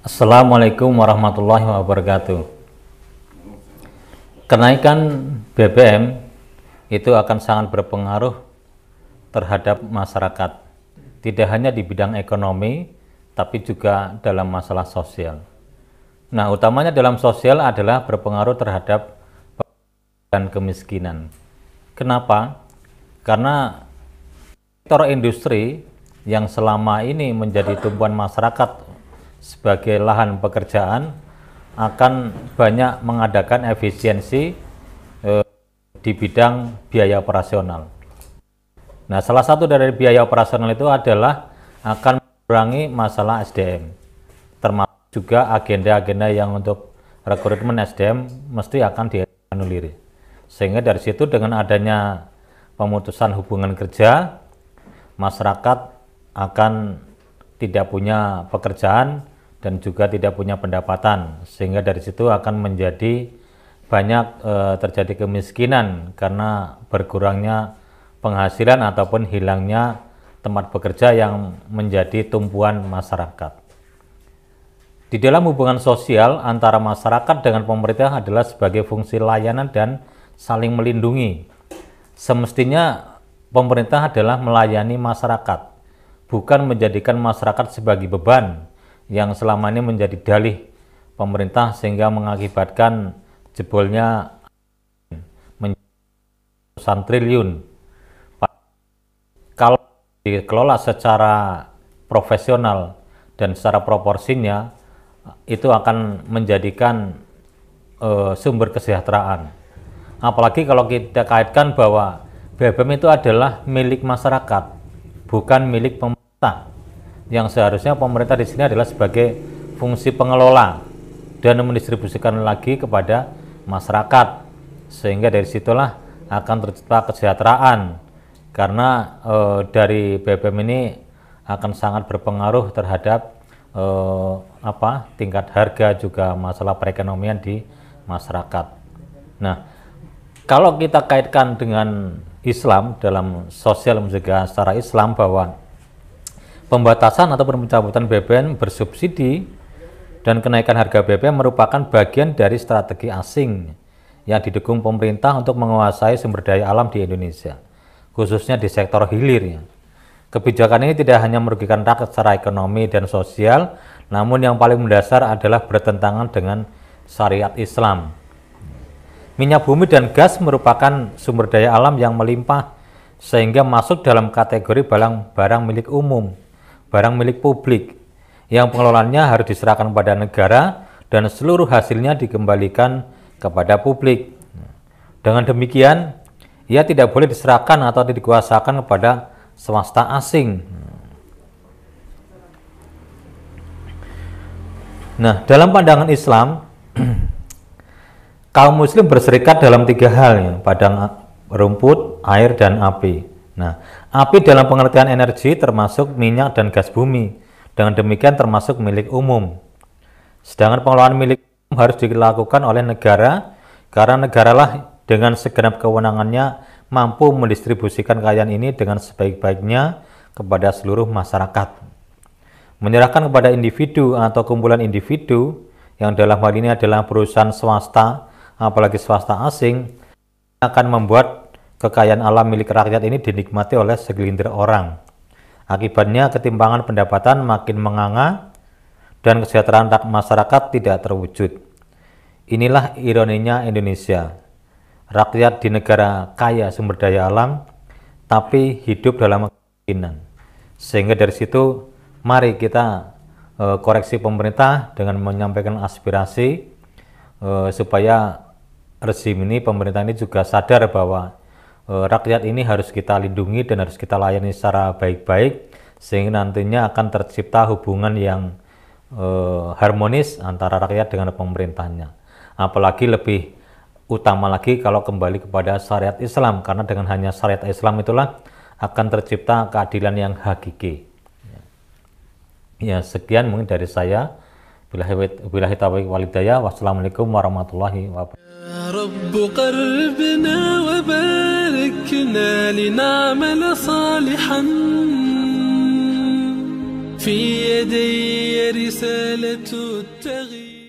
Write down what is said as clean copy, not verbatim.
Assalamualaikum warahmatullahi wabarakatuh. Kenaikan BBM itu akan sangat berpengaruh terhadap masyarakat, tidak hanya di bidang ekonomi, tapi juga dalam masalah sosial. Nah, utamanya dalam sosial adalah berpengaruh terhadap dan kemiskinan. Kenapa? Karena sektor industri yang selama ini menjadi tumpuan masyarakat sebagai lahan pekerjaan akan banyak mengadakan efisiensi di bidang biaya operasional. Nah, salah satu dari biaya operasional itu adalah akan mengurangi masalah SDM, termasuk juga agenda-agenda yang untuk rekrutmen SDM mesti akan dianulir. Sehingga dari situ dengan adanya pemutusan hubungan kerja, masyarakat akan tidak punya pekerjaan dan juga tidak punya pendapatan, sehingga dari situ akan menjadi banyak terjadi kemiskinan karena berkurangnya penghasilan ataupun hilangnya tempat bekerja yang menjadi tumpuan masyarakat. Di dalam hubungan sosial antara masyarakat dengan pemerintah adalah sebagai fungsi layanan dan saling melindungi. Semestinya pemerintah adalah melayani masyarakat, bukan menjadikan masyarakat sebagai beban yang selama ini menjadi dalih pemerintah sehingga mengakibatkan jebolnya ratusan triliun. Kalau dikelola secara profesional dan secara proporsinya, itu akan menjadikan sumber kesejahteraan. Apalagi kalau kita kaitkan bahwa BBM itu adalah milik masyarakat, bukan milik pemerintah, yang seharusnya pemerintah di sini adalah sebagai fungsi pengelola dan mendistribusikan lagi kepada masyarakat, sehingga dari situlah akan tercipta kesejahteraan, karena dari BBM ini akan sangat berpengaruh terhadap tingkat harga, juga masalah perekonomian di masyarakat. Nah, kalau kita kaitkan dengan Islam, dalam sosial mencegah secara Islam, bahwa pembatasan atau pencabutan BBM bersubsidi dan kenaikan harga BBM merupakan bagian dari strategi asing yang didukung pemerintah untuk menguasai sumber daya alam di Indonesia, khususnya di sektor hilir. Kebijakan ini tidak hanya merugikan rakyat secara ekonomi dan sosial, namun yang paling mendasar adalah bertentangan dengan syariat Islam. Minyak bumi dan gas merupakan sumber daya alam yang melimpah, sehingga masuk dalam kategori barang milik umum, barang milik publik, yang pengelolaannya harus diserahkan pada negara dan seluruh hasilnya dikembalikan kepada publik. Dengan demikian, ia tidak boleh diserahkan atau dikuasakan kepada swasta asing. Nah, dalam pandangan Islam, kaum muslim berserikat dalam tiga hal, ya: padang rumput, air, dan api. Nah, api dalam pengertian energi termasuk minyak dan gas bumi. Dengan demikian termasuk milik umum. Sedangkan pengelolaan milik umum harus dilakukan oleh negara, karena negaralah dengan segenap kewenangannya mampu mendistribusikan kekayaan ini dengan sebaik-baiknya kepada seluruh masyarakat. Menyerahkan kepada individu atau kumpulan individu, yang dalam hal ini adalah perusahaan swasta, apalagi swasta asing, akan membuat kekayaan alam milik rakyat ini dinikmati oleh segelintir orang. Akibatnya ketimpangan pendapatan makin menganga dan kesejahteraan masyarakat tidak terwujud. Inilah ironinya Indonesia. Rakyat di negara kaya sumber daya alam, tapi hidup dalam kemiskinan. Sehingga dari situ mari kita koreksi pemerintah dengan menyampaikan aspirasi supaya rezim ini, pemerintah ini juga sadar bahwa rakyat ini harus kita lindungi dan harus kita layani secara baik-baik, sehingga nantinya akan tercipta hubungan yang harmonis antara rakyat dengan pemerintahnya. Apalagi lebih utama lagi kalau kembali kepada syariat Islam, karena dengan hanya syariat Islam itulah akan tercipta keadilan yang hakiki. Ya, sekian mungkin dari saya. Billahi taufiq wal hidayah. Wassalamualaikum warahmatullahi wabarakatuh. يا رب قربنا وباركنا لنعمل صالحا في يدي رسالة التغيير.